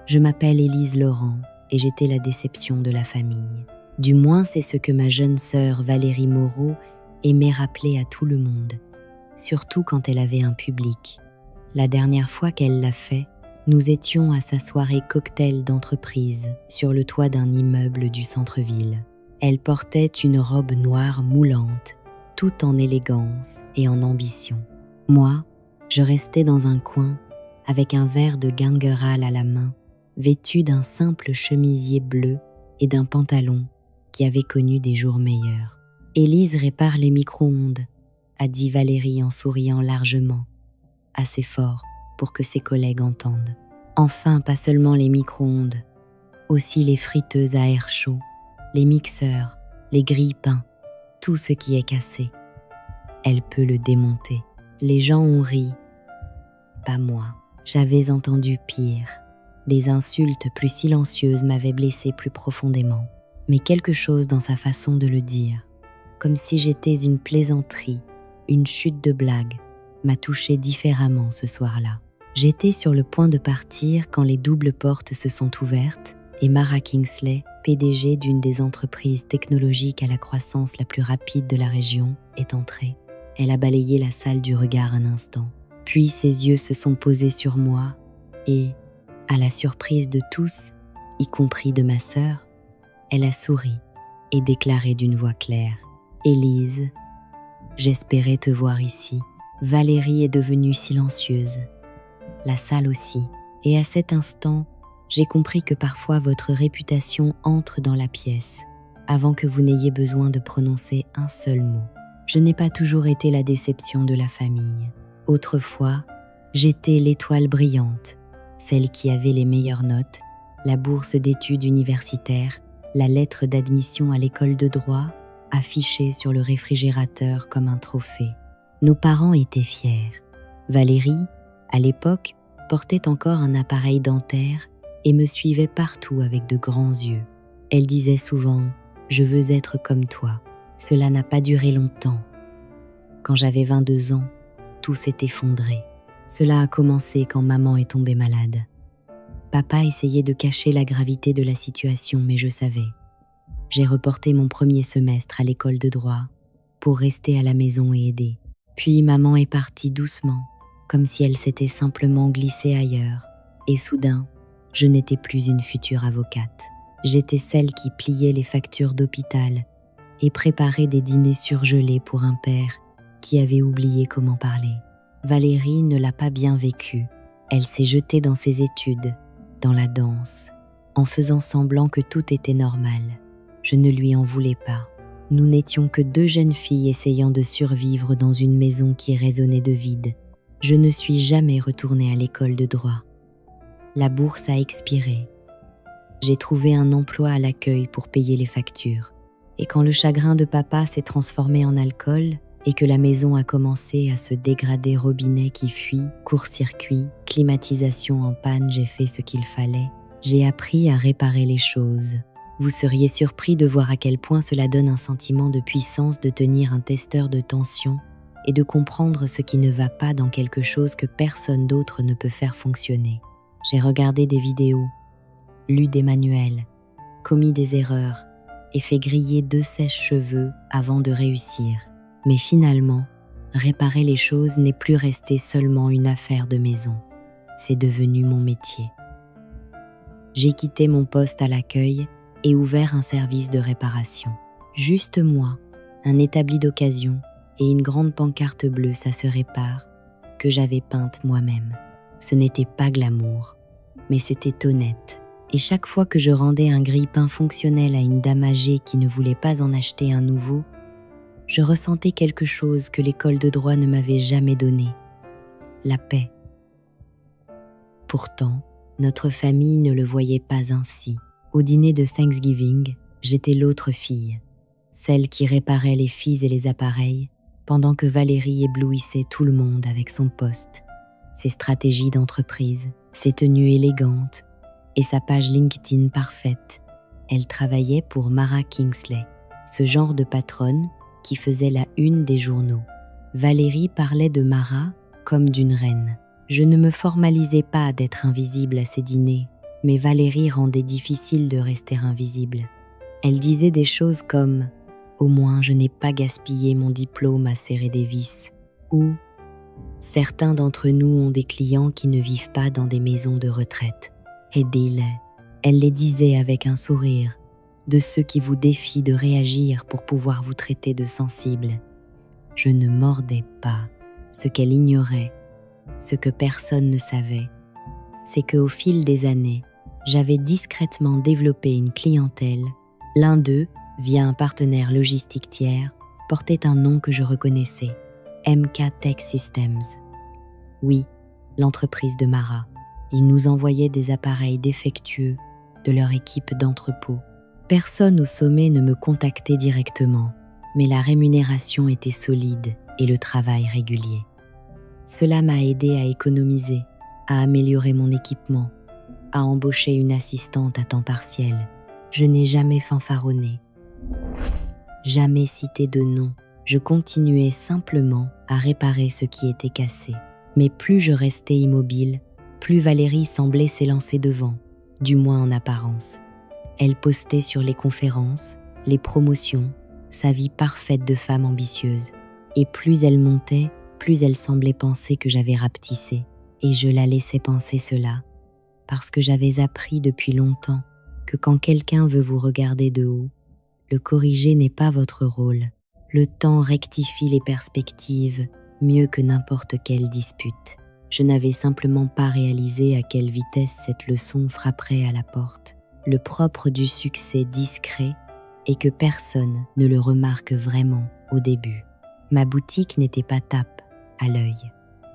Je m'appelle Élise Laurent et j'étais la déception de la famille. Du moins, c'est ce que ma jeune sœur Valérie Moreau aimait rappeler à tout le monde, surtout quand elle avait un public. La dernière fois qu'elle l'a fait, nous étions à sa soirée cocktail d'entreprise sur le toit d'un immeuble du centre-ville. Elle portait une robe noire moulante, tout en élégance et en ambition. Moi, je restais dans un coin avec un verre de Gangeral à la main, vêtu d'un simple chemisier bleu et d'un pantalon qui avait connu des jours meilleurs. « Élise répare les micro-ondes », a dit Valérie en souriant largement, assez fort pour que ses collègues entendent. Enfin, pas seulement les micro-ondes, aussi les friteuses à air chaud, les mixeurs, les grille-pains, tout ce qui est cassé. Elle peut le démonter. Les gens ont ri. Pas moi. J'avais entendu pire. Des insultes plus silencieuses m'avaient blessé plus profondément. Mais quelque chose dans sa façon de le dire, comme si j'étais une plaisanterie, une chute de blague, m'a touché différemment ce soir-là. J'étais sur le point de partir quand les doubles portes se sont ouvertes et Mara Kingsley, PDG d'une des entreprises technologiques à la croissance la plus rapide de la région, est entrée. Elle a balayé la salle du regard un instant. Puis ses yeux se sont posés sur moi et, à la surprise de tous, y compris de ma sœur, elle a souri et déclaré d'une voix claire « Élise, j'espérais te voir ici. » Valérie est devenue silencieuse. La salle aussi. Et à cet instant, j'ai compris que parfois votre réputation entre dans la pièce, avant que vous n'ayez besoin de prononcer un seul mot. Je n'ai pas toujours été la déception de la famille. Autrefois, j'étais l'étoile brillante, celle qui avait les meilleures notes, la bourse d'études universitaires, la lettre d'admission à l'école de droit, affichée sur le réfrigérateur comme un trophée. Nos parents étaient fiers. Valérie, à l'époque, portait encore un appareil dentaire et me suivait partout avec de grands yeux. Elle disait souvent « Je veux être comme toi ». Cela n'a pas duré longtemps. Quand j'avais 22 ans, tout s'est effondré. Cela a commencé quand maman est tombée malade. Papa essayait de cacher la gravité de la situation, mais je savais. J'ai reporté mon premier semestre à l'école de droit pour rester à la maison et aider. Puis maman est partie doucement, comme si elle s'était simplement glissée ailleurs. Et soudain, je n'étais plus une future avocate. J'étais celle qui pliait les factures d'hôpital et préparait des dîners surgelés pour un père qui avait oublié comment parler. Valérie ne l'a pas bien vécu. Elle s'est jetée dans ses études, dans la danse, en faisant semblant que tout était normal. Je ne lui en voulais pas. Nous n'étions que deux jeunes filles essayant de survivre dans une maison qui résonnait de vide. Je ne suis jamais retournée à l'école de droit. La bourse a expiré. J'ai trouvé un emploi à l'accueil pour payer les factures. Et quand le chagrin de papa s'est transformé en alcool et que la maison a commencé à se dégrader, robinet qui fuit, court-circuit, climatisation en panne, j'ai fait ce qu'il fallait. J'ai appris à réparer les choses. Vous seriez surpris de voir à quel point cela donne un sentiment de puissance de tenir un testeur de tension et de comprendre ce qui ne va pas dans quelque chose que personne d'autre ne peut faire fonctionner. J'ai regardé des vidéos, lu des manuels, commis des erreurs et fait griller 2 sèche-cheveux avant de réussir. Mais finalement, réparer les choses n'est plus resté seulement une affaire de maison. C'est devenu mon métier. J'ai quitté mon poste à l'accueil et ouvert un service de réparation. Juste moi, un établi d'occasion et une grande pancarte bleue « Ça se répare » que j'avais peinte moi-même. Ce n'était pas glamour, mais c'était honnête. Et chaque fois que je rendais un grille-pain fonctionnel à une dame âgée qui ne voulait pas en acheter un nouveau, je ressentais quelque chose que l'école de droit ne m'avait jamais donné, la paix. Pourtant, notre famille ne le voyait pas ainsi. Au dîner de Thanksgiving, j'étais l'autre fille, celle qui réparait les filles et les appareils, pendant que Valérie éblouissait tout le monde avec son poste, ses stratégies d'entreprise, ses tenues élégantes et sa page LinkedIn parfaite. Elle travaillait pour Mara Kingsley, ce genre de patronne qui faisait la une des journaux. Valérie parlait de Mara comme d'une reine. Je ne me formalisais pas d'être invisible à ces dîners, mais Valérie rendait difficile de rester invisible. Elle disait des choses comme « Au moins je n'ai pas gaspillé mon diplôme à serrer des vis » ou « Certains d'entre nous ont des clients qui ne vivent pas dans des maisons de retraite. Aidez-les ». Elle les disait avec un sourire, de ceux qui vous défient de réagir pour pouvoir vous traiter de sensible. Je ne mordais pas. Ce qu'elle ignorait, ce que personne ne savait, c'est qu'au fil des années, j'avais discrètement développé une clientèle. L'un d'eux, via un partenaire logistique tiers, portait un nom que je reconnaissais, MK Tech Systems. Oui, l'entreprise de Mara. Ils nous envoyaient des appareils défectueux de leur équipe d'entrepôt. Personne au sommet ne me contactait directement, mais la rémunération était solide et le travail régulier. Cela m'a aidé à économiser, à améliorer mon équipement, à embaucher une assistante à temps partiel. Je n'ai jamais fanfaronné, jamais cité de nom. Je continuais simplement à réparer ce qui était cassé. Mais plus je restais immobile, plus Valérie semblait s'élancer devant, du moins en apparence. Elle postait sur les conférences, les promotions, sa vie parfaite de femme ambitieuse. Et plus elle montait, plus elle semblait penser que j'avais rapetissé. Et je la laissais penser cela, parce que j'avais appris depuis longtemps que quand quelqu'un veut vous regarder de haut, le corriger n'est pas votre rôle. Le temps rectifie les perspectives mieux que n'importe quelle dispute. Je n'avais simplement pas réalisé à quelle vitesse cette leçon frapperait à la porte. Le propre du succès discret est que personne ne le remarque vraiment au début. Ma boutique n'était pas tape à l'œil.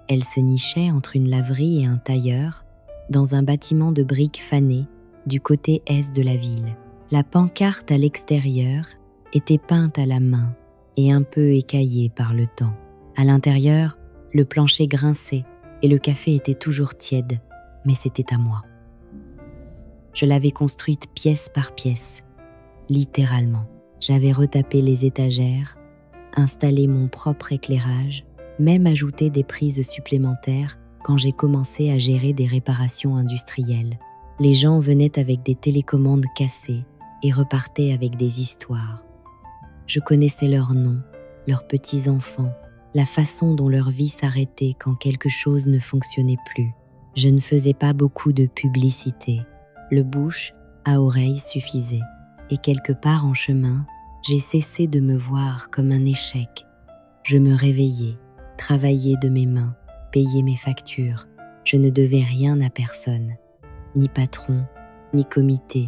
Elle se nichait entre une laverie et un tailleur dans un bâtiment de briques fanées du côté est de la ville. La pancarte à l'extérieur était peinte à la main et un peu écaillée par le temps. À l'intérieur, le plancher grinçait et le café était toujours tiède, mais c'était à moi. Je l'avais construite pièce par pièce, littéralement. J'avais retapé les étagères, installé mon propre éclairage, même ajouté des prises supplémentaires quand j'ai commencé à gérer des réparations industrielles. Les gens venaient avec des télécommandes cassées et repartaient avec des histoires. Je connaissais leurs noms, leurs petits-enfants, la façon dont leur vie s'arrêtait quand quelque chose ne fonctionnait plus. Je ne faisais pas beaucoup de publicité. Le bouche à oreille suffisait. Et quelque part en chemin, j'ai cessé de me voir comme un échec. Je me réveillais, travaillais de mes mains, payais mes factures. Je ne devais rien à personne, ni patron, ni comité,